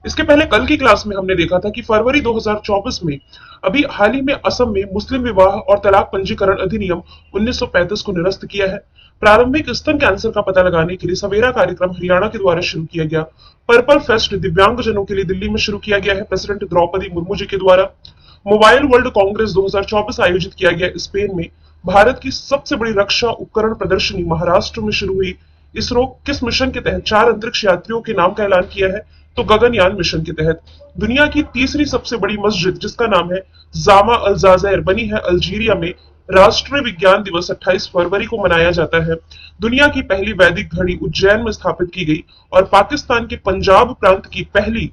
इसके पहले कल की क्लास में हमने देखा था कि फरवरी 2024 में अभी हाल ही में असम में मुस्लिम विवाह और तलाक पंजीकरण अधिनियम 1935 को निरस्त किया है। प्रारंभिक स्तन कैंसर का पता लगाने के लिए सवेरा कार्यक्रम हरियाणा के द्वारा शुरू किया गया। पर्पल फेस्ट दिव्यांगजनों के लिए दिल्ली में शुरू किया गया है प्रेसिडेंट द्रौपदी मुर्मू जी के द्वारा। मोबाइल वर्ल्ड कांग्रेस 2024 आयोजित किया गया स्पेन में। भारत की सबसे बड़ी रक्षा उपकरण प्रदर्शनी महाराष्ट्र में शुरू हुई। इसरो किस मिशन के तहत 4 अंतरिक्ष यात्रियों के नाम का ऐलान किया है? तो गगनयान मिशन के तहत। दुनिया की तीसरी सबसे बड़ी मस्जिद जिसका नाम है जामा अल जाजैर बनी है अल्जीरिया में। राष्ट्रीय विज्ञान दिवस 28 फरवरी को मनाया जाता है। दुनिया की पहली वैदिक घड़ी उज्जैन में स्थापित की गई और पाकिस्तान के पंजाब प्रांत की पहली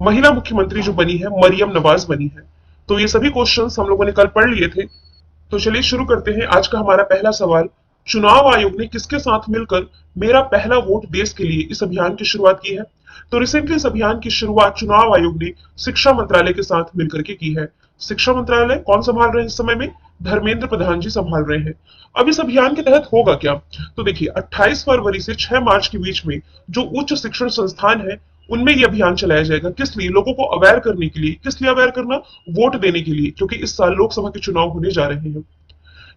महिला मुख्यमंत्री जो बनी है मरियम नवाज बनी है। तो ये सभी क्वेश्चंस हम लोगों ने कल पढ़ लिए थे। तो चलिए शुरू करते हैं। आज का हमारा पहला सवाल, चुनाव आयोग ने किसके साथ मिलकर मेरा पहला वोट देश के लिए इस अभियान की शुरुआत की है? तो रिसेंटली इस अभियान की शुरुआत चुनाव आयोग ने शिक्षा मंत्रालय के साथ मिलकर के की है। शिक्षा मंत्रालय कौन संभाल रहे हैं इस समय में? धर्मेंद्र प्रधान जी संभाल रहे हैं। अब इस अभियान के तहत होगा क्या? तो देखिए 28 फरवरी से 6 मार्च के बीच में जो उच्च शिक्षण संस्थान है उनमें यह अभियान चलाया जाएगा। किस लिए? लोगों को अवेयर करने के लिए। किस लिए अवेयर करना? वोट देने के लिए, क्योंकि इस साल लोकसभा के चुनाव होने जा रहे हैं।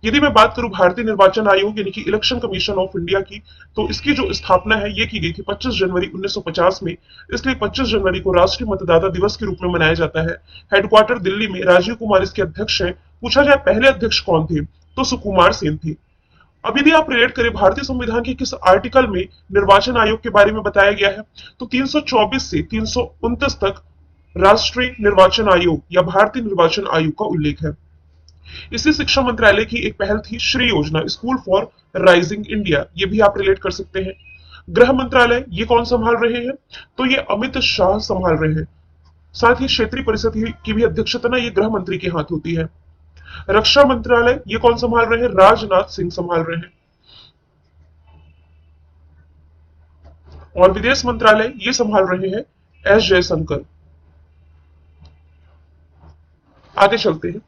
यदि मैं बात करूं भारतीय निर्वाचन आयोग यानी कि इलेक्शन कमीशन ऑफ इंडिया की, तो इसकी जो स्थापना है ये की गई थी 25 जनवरी 1950 में। इसलिए 25 जनवरी को राष्ट्रीय मतदाता दिवस के रूप में मनाया जाता है। हेडक्वार्टर दिल्ली में, राजीव कुमार इसके अध्यक्ष हैं। पूछा जाए पहले अध्यक्ष कौन थे, तो सुकुमार सेन थे। अब यदि आप रिलेट करें भारतीय संविधान के किस आर्टिकल में निर्वाचन आयोग के बारे में बताया गया है, तो 324 से 329 तक राष्ट्रीय निर्वाचन आयोग या भारतीय निर्वाचन आयोग का उल्लेख है। इसी शिक्षा मंत्रालय की एक पहल थी श्री योजना, स्कूल फॉर राइजिंग इंडिया, ये भी आप रिलेट कर सकते हैं। गृह मंत्रालय ये कौन संभाल रहे हैं? तो ये अमित शाह संभाल रहे हैं। साथ ही क्षेत्रीय परिषद की भी अध्यक्षता ना ये गृह मंत्री के हाथ होती है। रक्षा मंत्रालय ये कौन संभाल रहे हैं? राजनाथ सिंह संभाल रहे हैं। और विदेश मंत्रालय ये संभाल रहे हैं एस जयशंकर। आगे चलते हैं।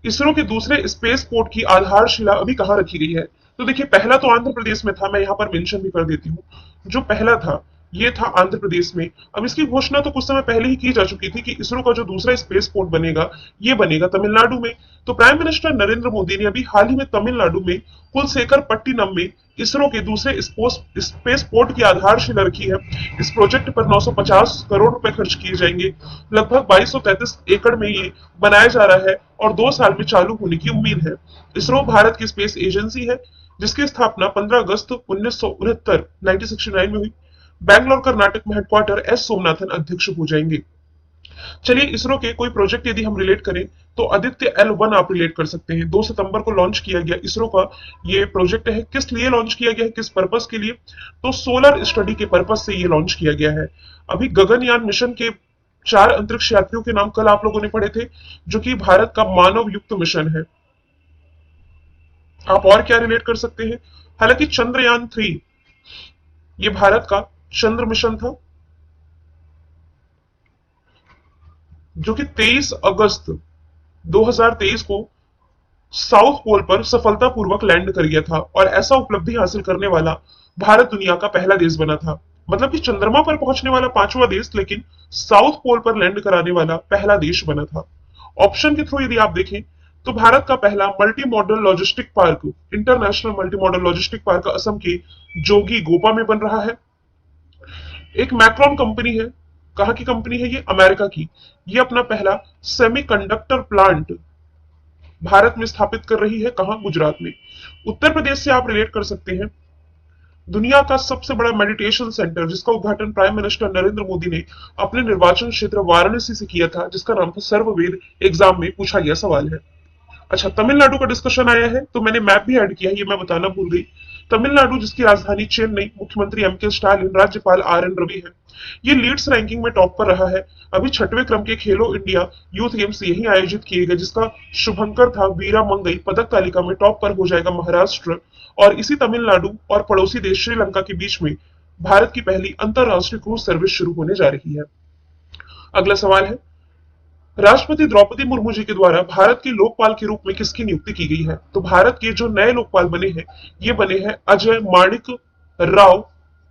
इसरो के दूसरे स्पेस पोर्ट की आधारशिला अभी कहां रखी गई है? तो देखिए पहला तो आंध्र प्रदेश में था, मैं यहां पर मेंशन भी कर देती हूं। जो पहला था ये था आंध्र प्रदेश में। अब इसकी घोषणा तो कुछ समय पहले ही की जा चुकी थी कि इसरो का जो दूसरा स्पेस पोर्ट बनेगा ये बनेगा तमिलनाडु में। तो प्राइम मिनिस्टर नरेंद्र मोदी ने अभी हाल ही में तमिलनाडु में कुलशेखर पट्टिनम में इसरो के दूसरे स्पेस पोर्ट की आधारशिला रखी है। इस प्रोजेक्ट पर 950 करोड़ रुपए खर्च किए जाएंगे। लगभग 2233 एकड़ में ये बनाया जा रहा है और 2 साल में चालू होने की उम्मीद है। इसरो भारत की स्पेस एजेंसी है जिसकी स्थापना 15 अगस्त 1969 में हुई। बैंगलोर कर्नाटक में हेडक्वार्टर एस सोमनाथन अध्यक्ष हो जाएंगे। चलिए इसरो के कोई प्रोजेक्ट यदि हम रिलेट करें तो आदित्य L1 आप रिलेट कर सकते हैं। 2 सितंबर को लॉन्च किया गया इसरो का ये प्रोजेक्ट है। किस लिए लॉन्च किया गया है, किस पर्पस के लिए? तो सोलर स्टडी के पर्पस से ये लॉन्च किया गया है। अभी गगनयान मिशन के 4 अंतरिक्ष यात्रियों के नाम कल आप लोगों ने पढ़े थे, जो कि भारत का मानव युक्त मिशन है। आप और क्या रिलेट कर सकते हैं? हालांकि चंद्रयान 3 ये भारत का चंद्र मिशन था जो कि 23 अगस्त 2023 को साउथ पोल पर सफलतापूर्वक लैंड कर गया था और ऐसा उपलब्धि हासिल करने वाला भारत दुनिया का पहला देश बना था। मतलब कि चंद्रमा पर पहुंचने वाला 5वां देश, लेकिन साउथ पोल पर लैंड कराने वाला पहला देश बना था। ऑप्शन के थ्रू यदि आप देखें तो भारत का पहला multi modal logistic park, international multi modal logistic park Assam के जोगी गोपा में बन रहा है। एक मैक्रॉन कंपनी है, कहां की कंपनी है ये? अमेरिका की। ये अपना पहला सेमीकंडक्टर प्लांट भारत में स्थापित कर रही है। कहां? गुजरात में। उत्तर प्रदेश से आप रिलेट कर सकते हैं। दुनिया का सबसे बड़ा मेडिटेशन सेंटर जिसका उद्घाटन प्राइम मिनिस्टर नरेंद्र मोदी ने अपने निर्वाचन क्षेत्र वाराणसी से किया था, जिसका नाम था सर्ववेद, एग्जाम में पूछा गया सवाल है। अच्छा, तमिलनाडु का डिस्कशन आया है तो मैंने मैप भी ऐड किया है, ये मैं बताना भूल गई। तमिलनाडु जिसकी राजधानी चेन्नई, मुख्यमंत्री एम.के. स्टालिन, राज्यपाल आर.एन. रवि है। ये लीड्स रैंकिंग में टॉप पर रहा है। अभी 6वें क्रम के खेलो इंडिया यूथ गेम्स यही आयोजित किए गए, जिसका शुभंकर था वीरा मंगई। पदक तालिका में टॉप पर हो जाएगा महाराष्ट्र। और इसी तमिलनाडु और पड़ोसी देश श्रीलंका के बीच में भारत की पहली अंतरराष्ट्रीय क्रूज सर्विस शुरू होने जा रही है। अगला सवाल है, राष्ट्रपति द्रौपदी मुर्मू जी के द्वारा भारत के लोकपाल के रूप में किसकी नियुक्ति की गई है? तो भारत के जो नए लोकपाल बने हैं ये बने हैं अजय माणिक राव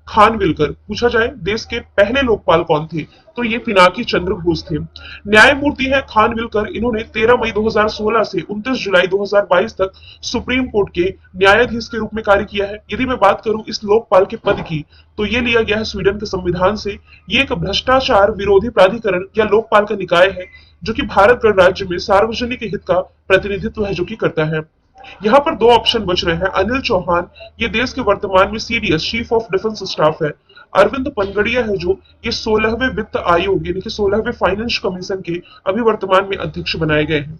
खानविलकर। पूछा जाए देश के पहले लोकपाल कौन थे, तो ये पिनाकी चंद्र घोष थे। न्यायमूर्ति है खानविलकर। इन्होंने 13 मई 2016 से 29 जुलाई 2022 तक सुप्रीम कोर्ट के न्यायाधीश के रूप में कार्य किया है। यदि मैं बात करूं इस लोकपाल के पद की, तो ये लिया गया है स्वीडन के संविधान से। ये एक भ्रष्टाचार विरोधी प्राधिकरण या लोकपाल का निकाय है जो कि भारत गणराज्य में सार्वजनिक हित का प्रतिनिधित्व है जो कि करता है। यहाँ पर दो ऑप्शन बच रहे हैं। अनिल चौहान, ये देश के वर्तमान में CDS chief of defence staff है। अरविंद पनगड़िया है जो ये 16वें वित्त आयोग यानी कि 16वें फाइनेंस कमीशन के अभी वर्तमान में अध्यक्ष बनाए गए हैं।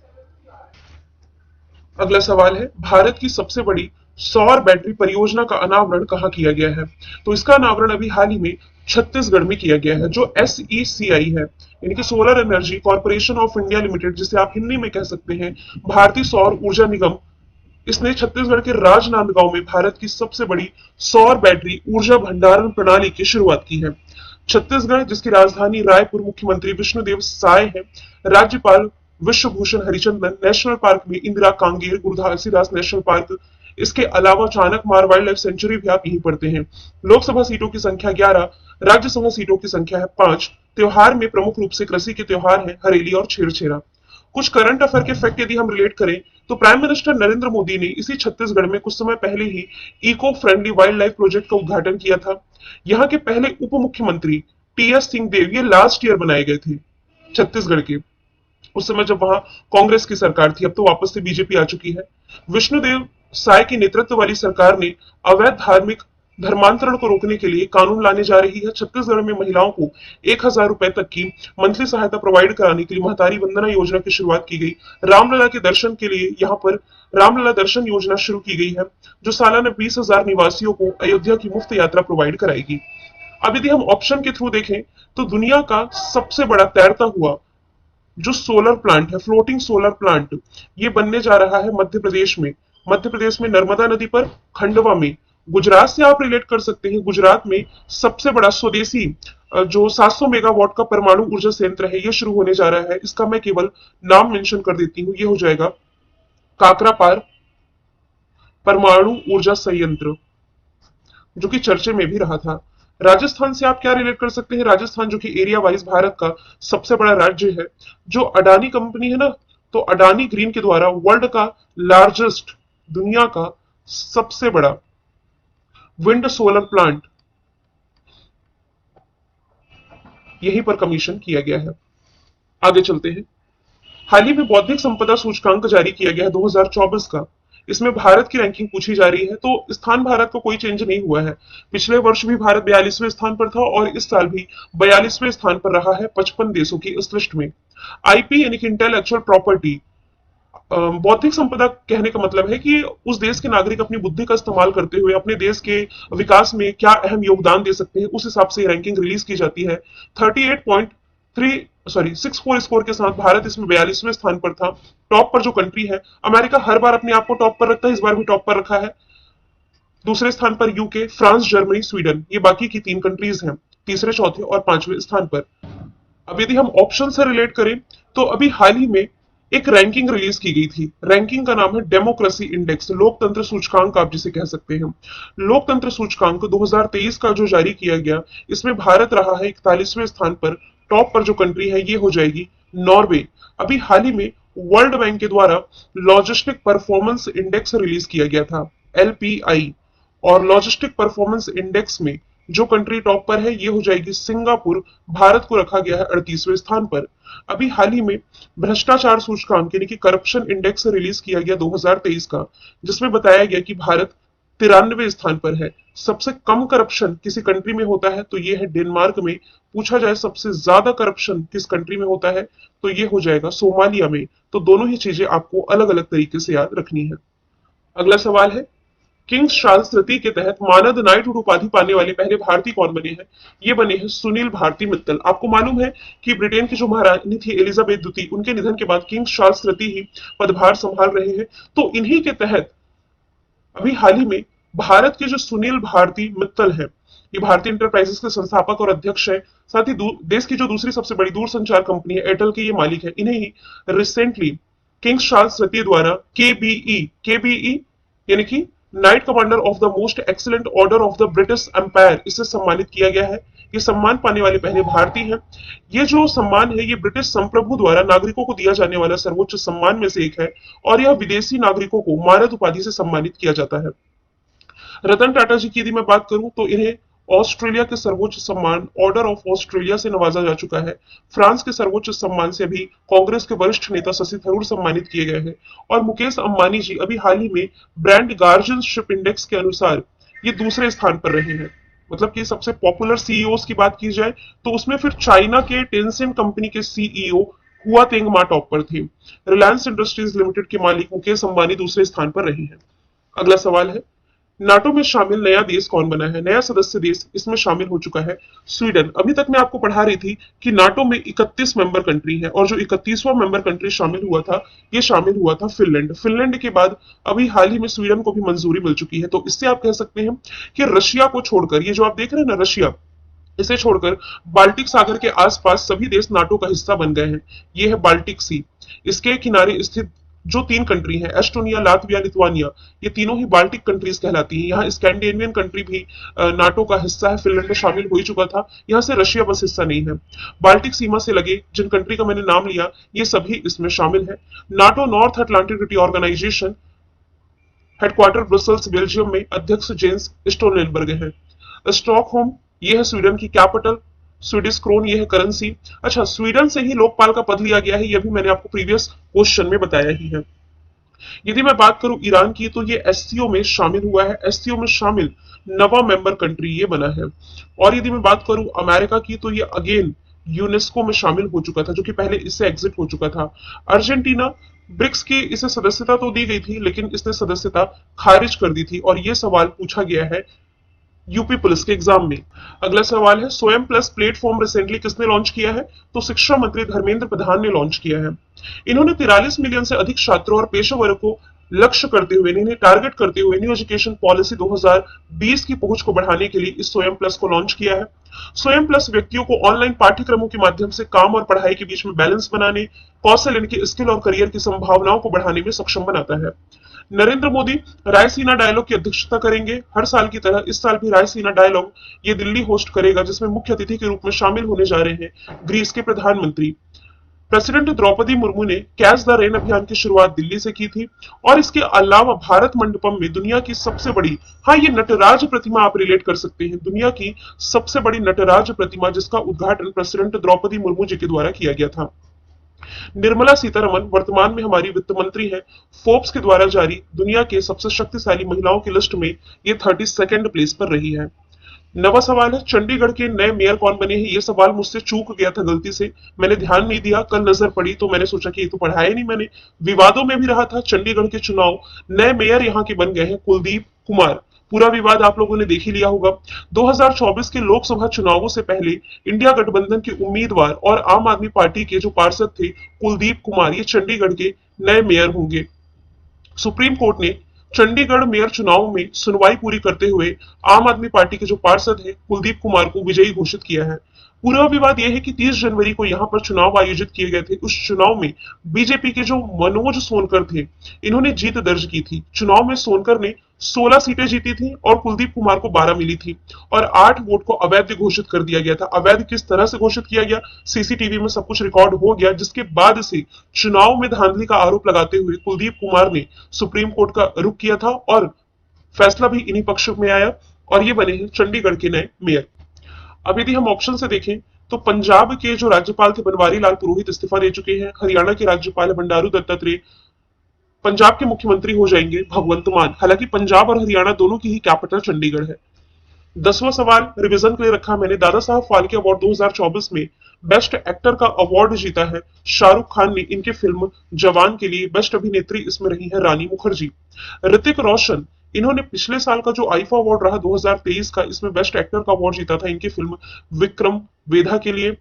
अगला सवाल है, भारत की सबसे बड़ी सौर बैटरी परियोजना का अनावरण कहाँ किया गया है, तो इसका अनावरण अभी हाल ही में छत्तीसगढ़ में किया गया है। जो SECI है यानी कि solar energy corporation of India limited, जिसे आप हिंदी में कह सकते हैं भारतीय सौर ऊर्जा निगम, इसने छत्तीसगढ़ के राजनांदगांव में भारत की सबसे बड़ी सौर बैटरी ऊर्जा भंडारण प्रणाली की शुरुआत की है। छत्तीसगढ़, जिसकी राजधानी रायपुर, मुख्यमंत्री विष्णुदेव साय है, राज्यपाल विश्वभूषण हरिचंदन, नेशनल पार्क में इंदिरा कांगेर गुरुदासीदास नेशनल पार्क, इसके अलावा चाणक मार वाइल्ड लाइफ सेंचुरी भी आप यहीं पढ़ते हैं। लोकसभा सीटों की संख्या 11, राज्यसभा सीटों की संख्या है 5। त्योहार में प्रमुख रूप से कृषि के त्योहार हैं हरेली और छेरछेरा। कुछ करंट अफेयर के फैक्ट यदि हम रिलेट करें, तो प्राइम मिनिस्टर नरेंद्र मोदी ने इसी छत्तीसगढ़ में कुछ समय पहले ही eco friendly wildlife project का उद्घाटन किया था। यहाँ के पहले उप मुख्यमंत्री TS सिंहदेव ये लास्ट ईयर बनाए गए थे छत्तीसगढ़ के, उस समय जब वहां कांग्रेस की सरकार थी। अब तो वापस से बीजेपी आ चुकी है। विष्णुदेव साय की नेतृत्व वाली सरकार ने अवैध धार्मिक धर्मांतरण को रोकने के लिए कानून लाने जा रही है। छत्तीसगढ़ में महिलाओं को 1000 रुपए तक की मंथली सहायता प्रोवाइड कराने के लिए महतारी वंदना योजना की शुरुआत की गई। रामलला के दर्शन के लिए यहाँ पर रामलला दर्शन योजना शुरू की गई है जो सालाना 20,000 निवासियों को अयोध्या की मुफ्त यात्रा प्रोवाइड कराएगी। अब यदि हम ऑप्शन के थ्रू देखें, तो दुनिया का सबसे बड़ा तैरता हुआ जो सोलर प्लांट है, फ्लोटिंग सोलर प्लांट, ये बनने जा रहा है मध्य प्रदेश में। मध्य प्रदेश में नर्मदा नदी पर खंडवा में। गुजरात से आप रिलेट कर सकते हैं, गुजरात में सबसे बड़ा स्वदेशी जो 700 मेगावाट का परमाणु ऊर्जा संयंत्र है ये शुरू होने जा रहा है। इसका मैं केवल नाम मेंशन कर देती हूँ, ये हो जाएगा काकरापार परमाणु ऊर्जा संयंत्र, जो कि चर्चे में भी रहा था। राजस्थान से आप क्या रिलेट कर सकते हैं, राजस्थान जो कि एरिया वाइज भारत का सबसे बड़ा राज्य है। जो अडानी कंपनी है ना, तो अडानी ग्रीन के द्वारा वर्ल्ड का लार्जेस्ट, दुनिया का सबसे बड़ा विंड सोलर प्लांट यहीं पर कमीशन किया गया है। आगे चलते हैं। हाल ही में बौद्धिक संपदा सूचकांक जारी किया गया है 2024 का। इसमें भारत की रैंकिंग पूछी जा रही है, तो स्थान भारत का कोई चेंज नहीं हुआ है। पिछले वर्ष भी भारत 42वें स्थान पर था और इस साल भी 42वें स्थान पर रहा है 55 देशों की इस लिस्ट में। IP यानी कि इंटेलेक्चुअल प्रॉपर्टी, बौद्धिक संपदा कहने का मतलब है कि उस देश के नागरिक अपनी बुद्धि का इस्तेमाल करते हुए अपने देश के विकास में क्या अहम योगदान दे सकते हैं, उस हिसाब से रैंकिंग रिलीज की जाती है। 64 स्कोर के साथ भारत इसमें 42वें स्थान पर था। टॉप पर जो कंट्री है, अमेरिका हर बार अपने आप को टॉप पर रखता है, इस बार भी टॉप पर रखा है। दूसरे स्थान पर यूके, फ्रांस, जर्मनी, स्वीडन, ये बाकी की 3 कंट्रीज हैं तीसरे, चौथे और 5वें स्थान पर। अब यदि हम ऑप्शन से रिलेट करें, तो अभी हाल ही में एक रैंकिंग रिलीज की गई थी। रैंकिंग का नाम है डेमोक्रेसी इंडेक्स, लोकतंत्र सूचकांक आप जिसे कह सकते हैं। लोकतंत्र सूचकांक 2023 का जो जारी किया गया, इसमें भारत रहा है 41वें स्थान पर। टॉप पर जो कंट्री है ये हो जाएगी नॉर्वे। अभी हाल ही में वर्ल्ड बैंक के द्वारा लॉजिस्टिक परफॉर्मेंस इंडेक्स रिलीज किया गया था, LPI, और लॉजिस्टिक परफॉर्मेंस इंडेक्स में जो कंट्री टॉप पर है ये हो जाएगी सिंगापुर। भारत को रखा गया है 38वें स्थान पर। अभी हाल ही में भ्रष्टाचार सूचकांक यानी कि करप्शन इंडेक्स रिलीज किया गया 2023 का, जिसमें बताया गया कि भारत 93वें स्थान पर है। सबसे कम करप्शन किसी कंट्री में होता है तो ये है डेनमार्क में। पूछा जाए सबसे ज्यादा करप्शन किस कंट्री में होता है, तो ये हो जाएगा सोमालिया में। तो दोनों ही चीजें आपको अलग अलग तरीके से याद रखनी है। अगला सवाल है, किंग्स चार्ल्स तृतीय के तहत मानद नाइटहुड उपाधि पाने वाले पहले भारतीय कौन बने हैं? ये बने हैं सुनील भारती मित्तल। आपको मालूम है कि ब्रिटेन की जो महारानी थी एलिजाबेथ द्वितीय, उनके निधन के बाद किंग्स चार्ल्स तृतीय ही पदभार संभाल रहे हैं। तो इन्हीं के तहत अभी हाल ही में भारत के जो सुनील भारती मित्तल है, ये भारतीय इंटरप्राइजेस के संस्थापक और अध्यक्ष है। साथ ही देश की जो दूसरी सबसे बड़ी दूरसंचार कंपनी है एयरटेल के ये मालिक है। इन्हें ही रिसेंटली किंग्स चार्ल्स तृतीय द्वारा KBE यानी कि Knight Commander of the Most Excellent Order of the British Empire, इससे सम्मानित किया गया है। ये सम्मान पाने वाले पहले भारतीय हैं। ये जो सम्मान है ये ब्रिटिश संप्रभु द्वारा नागरिकों को दिया जाने वाला सर्वोच्च सम्मान में से एक है और यह विदेशी नागरिकों को मारद उपाधि से सम्मानित किया जाता है। रतन टाटा जी की यदि मैं बात करूं तो इन्हें ऑस्ट्रेलिया के सर्वोच्च सम्मान ऑर्डर ऑफ ऑस्ट्रेलिया से नवाजा जा चुका है। फ्रांस के सर्वोच्च सम्मान से अभी कांग्रेस के वरिष्ठ नेता शशि थरूर सम्मानित किए गए हैं और मुकेश अंबानी जी अभी हाल ही में ब्रांड गार्जियनशिप इंडेक्स के अनुसार ये दूसरे स्थान पर रहे हैं। मतलब कि सबसे पॉपुलर सीईओ की बात की जाए तो उसमें फिर चाइना के टेंसेंट कंपनी के सीईओ हुआ तेंग मा टॉप पर थे। रिलायंस इंडस्ट्रीज लिमिटेड के मालिक मुकेश अंबानी दूसरे स्थान पर रहे हैं। अगला सवाल है, नाटो में शामिल नया देश कौन बना है? नया सदस्य देश इसमें शामिल हो चुका है स्वीडन। अभी तक मैं आपको पढ़ा रही थी कि नाटो में 31 मेंबर कंट्री है और जो 31वां मेंबर कंट्री शामिल हुआ था ये शामिल हुआ था फिनलैंड। फिनलैंड के बाद अभी हाल ही में स्वीडन को भी मंजूरी मिल चुकी है। तो इससे आप कह सकते हैं कि रशिया को छोड़कर, ये जो आप देख रहे हैं ना रशिया, इसे छोड़कर बाल्टिक सागर के आसपास सभी देश नाटो का हिस्सा बन गए हैं। ये है बाल्टिक सी। इसके किनारे स्थित जो 3 कंट्री हैं, एस्टोनिया, लातविया, लिथुआनिया, ये तीनों ही बाल्टिक कंट्रीज कहलाती हैं। यहाँ स्कैंडिनेवियन कंट्री भी नाटो का हिस्सा है, फिनलैंड में शामिल हो ही चुका था। यहाँ से रशिया बस हिस्सा नहीं है। बाल्टिक सीमा से लगे जिन कंट्री का मैंने नाम लिया ये सभी इसमें शामिल है। NATO North Atlantic Treaty Organization headquarter Brussels Belgium में अध्यक्ष जेंस स्टोलटेनबर्ग है। स्टॉकहोम ये है स्वीडन की कैपिटल। स्वीडिश क्रोन ये है करेंसी। अच्छा, स्वीडन से ही लोकपाल का पद लिया गया है, यह भी मैंने आपको प्रीवियस क्वेश्चन में बताया ही है। यदि मैं बात करूं ईरान की तो ये एससीओ में शामिल हुआ है। एससीओ में शामिल नवा मेंबर कंट्री ये बना है। और यदि मैं बात करूं अमेरिका की तो ये अगेन यूनेस्को में शामिल हो चुका था, जो कि पहले इससे एग्जिट हो चुका था। अर्जेंटीना ब्रिक्स की इसे सदस्यता तो दी गई थी लेकिन इसने सदस्यता खारिज कर दी थी और यह सवाल पूछा गया है यूपी पुलिस के एग्जाम में। अगला सवाल है, स्वयं प्लस प्लेटफॉर्म रिसेंटली किसने लॉन्च किया है? तो शिक्षा मंत्री धर्मेंद्र प्रधान ने लॉन्च किया है। इन्होंने 43 मिलियन से अधिक छात्रों और पेशेवरों को लक्ष्य करते हुए, इन्हें टारगेट करते हुए न्यू एजुकेशन पॉलिसी 2020 की पहुंच को बढ़ाने के लिए इस स्वयं प्लस को लॉन्च किया है। स्वयं प्लस व्यक्तियों को ऑनलाइन पाठ्यक्रमों के माध्यम से काम और पढ़ाई के बीच में बैलेंस बनाने, कौशल, इनके स्किल और करियर की संभावनाओं को बढ़ाने में सक्षम बनाता है। नरेंद्र मोदी रायसीना डायलॉग की अध्यक्षता करेंगे। हर साल की तरह इस साल भी रायसीना डायलॉग ये दिल्ली होस्ट करेगा, जिसमें मुख्य अतिथि के रूप में शामिल होने जा रहे हैं ग्रीस के प्रधानमंत्री। प्रेसिडेंट द्रौपदी मुर्मू ने कैच द रेन अभियान की शुरुआत दिल्ली से की थी और इसके अलावा भारत मंडपम में दुनिया की सबसे बड़ी, हाँ ये नटराज प्रतिमा आप रिलेट कर सकते हैं, दुनिया की सबसे बड़ी नटराज प्रतिमा जिसका उद्घाटन प्रेसिडेंट द्रौपदी मुर्मू जी के द्वारा किया गया था। निर्मला सीतारमन वर्तमान में हमारी वित्त मंत्री हैं। फोर्ब्स के द्वारा जारी दुनिया के सबसे शक्तिशाली महिलाओं की लिस्ट में ये 32nd प्लेस पर रही है। नवा सवाल है, चंडीगढ़ के नए मेयर कौन बने हैं? ये सवाल मुझसे चूक गया था गलती से, मैंने ध्यान नहीं दिया, कल नजर पड़ी तो मैंने सोचा कि ये तो पढ़ाया नहीं मैंने, विवादों में भी रहा था। चंडीगढ़ के चुनाव नए मेयर यहाँ के बन गए हैं कुलदीप कुमार। पूरा विवाद आप लोगों ने देख ही लिया होगा। 2024 के लोकसभा चुनावों से पहले इंडिया गठबंधन के उम्मीदवार और आम आदमी पार्टी के जो पार्षद थे कुलदीप कुमार, ये चंडीगढ़ के नए मेयर होंगे। सुप्रीम कोर्ट ने चंडीगढ़ मेयर चुनाव में सुनवाई पूरी करते हुए आम आदमी पार्टी के जो पार्षद हैं कुलदीप कुमार को विजयी घोषित किया है। पूरा विवाद यह है कि 30 जनवरी को यहां पर चुनाव आयोजित किए गए थे। उस चुनाव में बीजेपी के जो मनोज सोनकर थे, इन्होंने जीत दर्ज की थी। चुनाव में सोनकर ने 16 सीटें जीती थी और कुलदीप कुमार को 12 मिली थी और 8 वोट को अवैध घोषित कर दिया गया था। अवैध किस तरह से घोषित किया गया, सीसीटीवी में सब कुछ रिकॉर्ड हो गया, जिसके बाद से चुनाव में धांधली का आरोप लगाते हुए कुलदीप कुमार ने सुप्रीम कोर्ट का रुख किया था और फैसला भी इन्हीं पक्ष में आया और ये बने हैं चंडीगढ़ के नए मेयर। अब यदि हम ऑप्शन से देखें तो पंजाब के जो राज्यपाल थे बनवारी लाल पुरोहित इस्तीफा दे चुके हैं। हरियाणा के राज्यपाल बंडारू दत्तात्रेय। पंजाब के मुख्यमंत्री हो जाएंगे भगवंत मान। हालांकि पंजाब और हरियाणा दोनों की ही कैपिटल चंडीगढ़ है। 10वां सवाल रिवीजन के लिए रखा मैंने। दादा साहब फाल्के अवार्ड 2024 में बेस्ट एक्टर का अवार्ड जीता है शाहरुख खान ने। इनके फिल्म जवान के लिए बेस्ट अभिनेत्री इसमें रही है रानी मुखर्जी। ऋतिक रोशन, इन्होंने पिछले साल का जो आईफा अवार्ड रहा 2023 का, इसमें बेस्ट एक्टर का अवार्ड जीता था इनकी फिल्म विक्रम वेधा के लिए।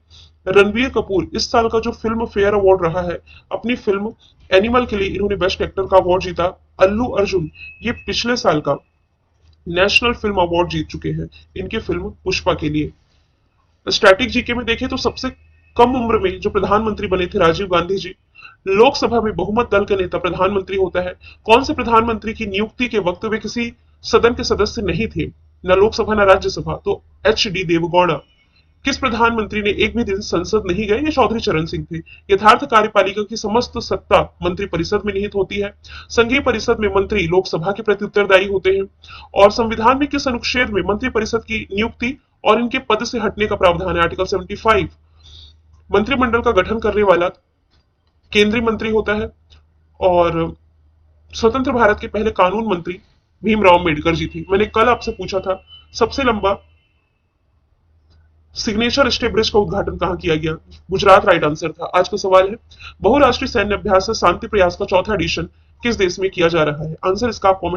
रणबीर कपूर, इस साल का जो फिल्म फेयर अवार्ड रहा है अपनी फिल्म एनिमल के लिए इन्होंने बेस्ट एक्टर का अवार्ड जीता। अल्लू अर्जुन, ये पिछले साल का नेशनल फिल्म अवार्ड जीत चुके हैं इनके फिल्म पुष्पा के लिए। स्टैटिक जीके में देखें तो सबसे कम उम्र में जो प्रधानमंत्री बने थे राजीव गांधी जी। लोकसभा में बहुमत दल का नेता प्रधानमंत्री होता है। कौन से प्रधानमंत्री की नियुक्ति के वक्त वे किसी सदन के सदस्य नहीं थे, न लोकसभा न राज्यसभा? तो एच डी देवगौड़ा। किस प्रधानमंत्री ने एक भी दिन संसद नहीं गए? ये चौधरी चरण सिंह थे। यथार्थ कार्यपालिका की समस्त सत्ता मंत्री परिषद में निहित होती है। संघीय परिषद में मंत्री लोकसभा के प्रति उत्तरदायी होते हैं। और संविधान में किस अनुच्छेद में मंत्री परिषद की नियुक्ति और इनके पद से हटने का प्रावधान है? आर्टिकल 75। मंत्रिमंडल का गठन करने वाला केंद्रीय मंत्री होता है। और स्वतंत्र भारत के पहले कानून मंत्री भीमराव अम्बेडकर जी थे। मैंने कल आपसे पूछा था सबसे लंबा सिग्नेचर स्टे ब्रिज का उद्घाटन कहां किया गया? गुजरात राइट आंसर था। आज का सवाल है बहुराष्ट्रीय सैन्य अभ्यास शांति प्रयास का चौथा एडिशन किस देश में किया जा रहा है? आंसर इसका आप कमेंट